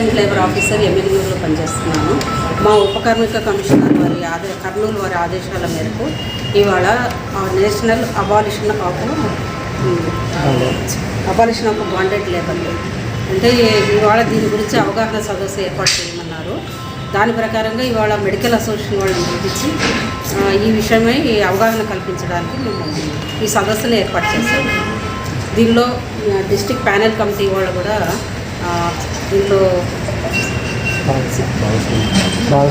Assistant labour officer ఎమ్మెల్యేలో పనిచేస్తున్నాను. మా ఉపకార్మిక commissioner Kurnool వారి ఆదేశాల మేరకు ఇవాళ national abolition of bonded labour అంటే ఇవాళ దీని గురించి అవగాహన సదస్సు ఏర్పాటు చేయమన్నారు. దాని ప్రకారంగా ఇవాళ మెడికల్ అసోసియేషన్ వాళ్ళని పిలిపించి ఈ విషయమై అవగాహన కల్పించడానికి మేము ఈ సదస్సును ఏర్పాటు చేశాము. దీనిలో డిస్ట్రిక్ట్ ప్యానెల్ కమిటీ వాళ్ళు కూడా దీంట్లో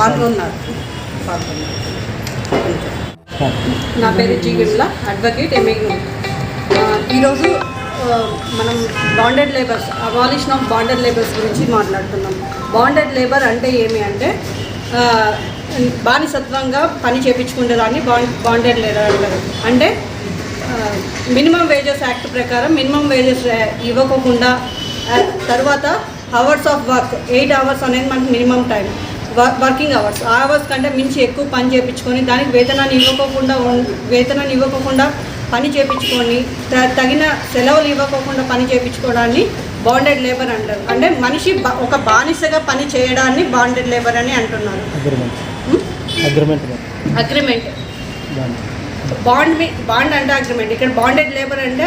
పాల్గొన్నారు. నా పేరు జీగిడ్ల అడ్వకేట్ ఎంఏ. ఈరోజు మనం bonded labours abolition of bonded labours గురించి మాట్లాడుతున్నాం. బాండెడ్ లేబర్ అంటే ఏమి అంటే బానిసత్వంగా పని చేయించుకునేదాన్ని బాండెడ్ లేబర్ అంటారు. అంటే మినిమం వేజెస్ యాక్ట్ ప్రకారం మినిమం వేజెస్ ఇవ్వకుండా తర్వాత అవర్స్ ఆఫ్ వర్క్ 8 hours అనేది మనకి మినిమం టైం వర్కింగ్ అవర్స్. ఆ అవర్స్ కంటే మించి ఎక్కువ పని చేయించుకొని దానికి వేతనాన్ని ఇవ్వకుండా పని చేయించుకొని తగిన సెలవులు ఇవ్వకుండా పని చేయించుకోవడాన్ని బాండెడ్ లేబర్ అంటారు. అంటే మనిషి ఒక బానిసగా పని చేయడాన్ని బాండెడ్ లేబర్ అని అంటున్నారు. అగ్రిమెంట్ బాండ్ అంటే అగ్రిమెంట్. ఇక్కడ బాండెడ్ లేబర్ అంటే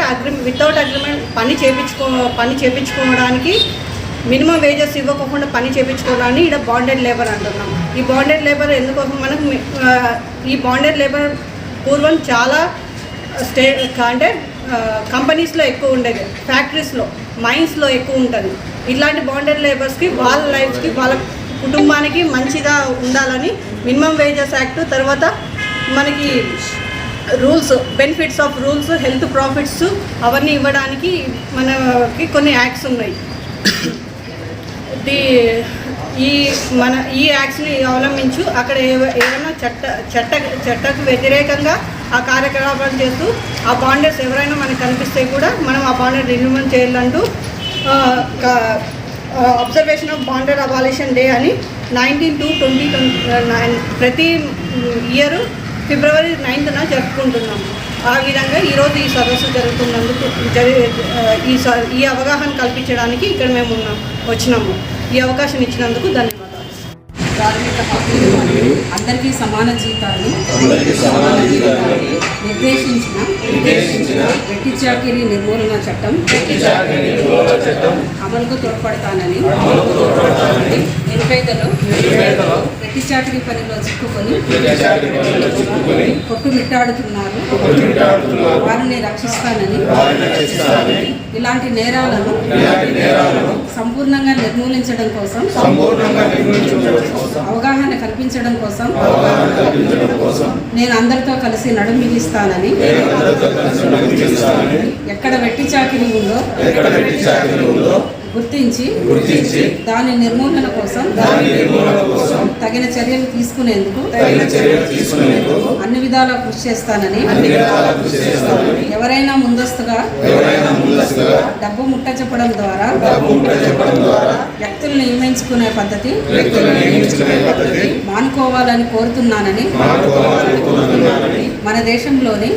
వితౌట్ అగ్రిమెంట్ పని చేయించుకోవడానికి మినిమం వేజెస్ ఇవ్వకుండా పని చేయించుకోవడాన్ని ఇక్కడ బాండెడ్ లేబర్ అంటున్నాం. ఈ బాండెడ్ లేబర్ ఎందుకోసం మనకు ఈ బాండెడ్ లేబర్ పూర్వం చాలా అంటే కంపెనీస్లో ఎక్కువ ఉండేది, ఫ్యాక్టరీస్లో మైన్స్లో ఎక్కువ ఉంటుంది. ఇట్లాంటి బాండెడ్ లేబర్స్కి వాళ్ళ లైఫ్కి వాళ్ళ కుటుంబానికి మంచిగా ఉండాలని మినిమం వేజెస్ యాక్ట్, తర్వాత మనకి rules benefits of rules, health profits అవన్నీ ఇవ్వడానికి మనకి కొన్ని యాక్ట్స్ ఉన్నాయి. ఈ యాక్ట్స్ని అవలంబించు అక్కడ ఏమైనా చట్టకు వ్యతిరేకంగా ఆ కార్యకలాపాలు చేస్తూ ఆ బాండెడ్స్ ఎవరైనా మనకు కనిపిస్తే కూడా మనం ఆ బాండెడ్ రిమూవ్ చేయాలంటూ observation of bonded abolition day అని 19/2/2029 ప్రతి ఇయర్ February 9th జరుపుకుంటున్నాము. ఆ విధంగా ఈరోజు ఈ సదస్సు జరుగుతున్నందుకు ఈ అవగాహన కల్పించడానికి ఇక్కడ మేము వచ్చినాము. ఈ అవకాశం ఇచ్చినందుకు ధన్యవాదాలు. కార్మిక హక్కులు మరియు అందరికీ సమాన జీతాలు నిర్దేశించిన వెట్టి చాకిరీ నిర్మూలన చట్టం అమలుకు తోడ్పడతానని నిరుపేదలు వెట్టి చాకిరీ పనిలో చిక్కుకొని కొట్టుమిట్టాడుతున్నారు. వారిని రక్షిస్తానని ఇలాంటి నేరాలను సంపూర్ణంగా నిర్మూలించడం కోసం అవగాహన కల్పించడం కోసం నేను అందరితో కలిసి నడుం బిగిస్తానని, ఎక్కడ వెట్టి చాకిరీ ఉందో గుర్తించి దాని నిర్మూలన కోసం తగిన చర్యలు తీసుకునేందుకు అన్ని విధాలా కృషి చేస్తానని, ఎవరైనా ముందస్తుగా డబ్బు ముట్ట చెప్పడం ద్వారా వ్యక్తులను నియమించుకునే పద్ధతి మానుకోవాలని కోరుతున్నానని, మన దేశంలోని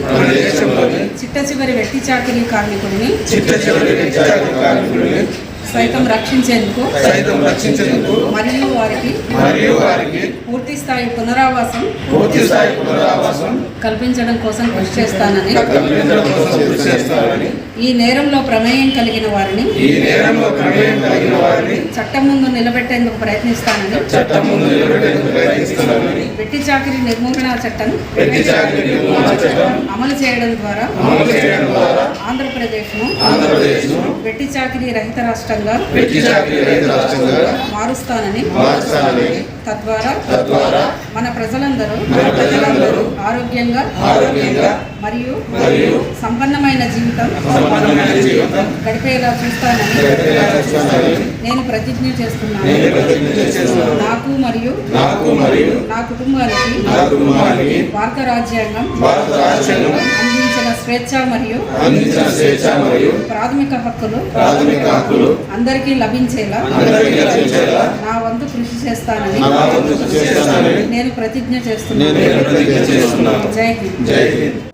చిట్ట చివరి వెట్టి చాకిరీ కార్మికుడిని సైతం రక్షించేందుకు మరియు వారికి పూర్తి స్థాయి పునరావాసం కల్పించడం కోసం కృషి చేస్తానని, ఈ నేరంలో ప్రమేయం కలిగిన వారిని చట్టం ముందు నిలబెట్టేందుకు ప్రయత్నిస్తానని, వెట్టి చాకిరీ నిర్మూలన చట్టం అమలు చేయడం ద్వారా ఆంధ్రప్రదేశ్ను వెట్టి చాకిరీ రహిత రాష్ట్రంగా మారుస్తానని, తద్వారా మన ప్రజలందరూ ఆరోగ్యంగా మరియు సంపన్నమైన జీవితం గడిపేలా చూస్తానని నేను ప్రతిజ్ఞ చేస్తున్నాను. నాకు మరియు నా కుటుంబానికి భారత రాజ్యాంగం అందించిన స్వేచ్ఛ మరియు ప్రాథమిక హక్కులు అందరికీ లభించేలా నా వంతు కృషి చేస్తానని నేను ప్రతిజ్ఞ చేస్తున్నాను. జై హింద్.